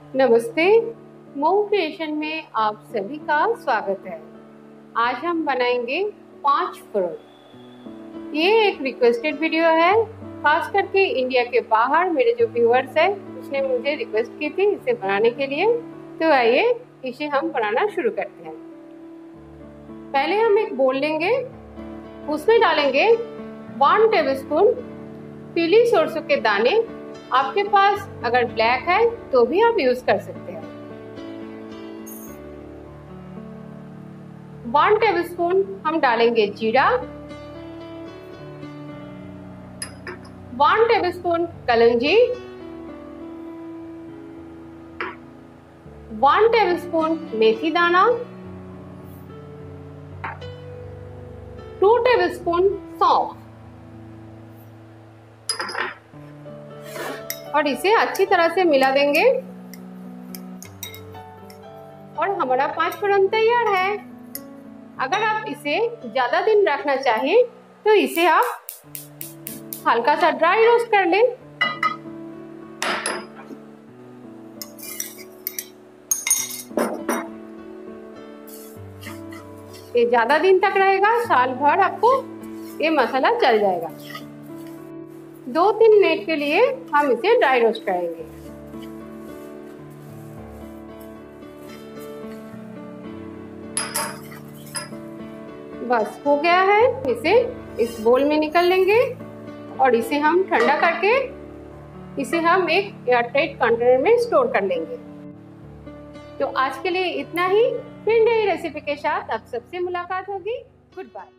नमस्ते, मोम क्रिएशन में आप सभी का स्वागत है। आज हम बनाएंगे 5 फ्रूट। ये एक रिक्वेस्टेड वीडियो है, खास करके इंडिया के बाहर मेरे जो व्यूअर्स हैं उसने मुझे रिक्वेस्ट की थी इसे बनाने के लिए। तो आइए इसे हम बनाना शुरू करते हैं। पहले हम एक बोल लेंगे, उसमें डालेंगे 1 टेबलस्पून पीली सरसों के दाने। आपके पास अगर ब्लैक है तो भी आप यूज कर सकते हैं। 1 टेबलस्पून हम डालेंगे जीरा, 1 टेबलस्पून कलौंजी, 1 टेबलस्पून मेथी दाना, 2 टेबलस्पून सौंफ और इसे अच्छी तरह से मिला देंगे और हमारा 5 फोरन तैयार है। अगर आप इसे ज्यादा दिन रखना चाहें तो इसे आप हल्का सा ड्राई रोस्ट कर लें। ये ज्यादा दिन तक रहेगा, साल भर आपको ये मसाला चल जाएगा। 2-3 मिनट के लिए हम इसे ड्राई रोस्ट करेंगे। बस हो गया है। इसे इस बोल में निकल लेंगे और इसे हम ठंडा करके इसे हम एक एयरटाइट कंटेनर में स्टोर कर लेंगे। तो आज के लिए इतना ही। फिर नई रेसिपी के साथ आप सबसे मुलाकात होगी। Good bye.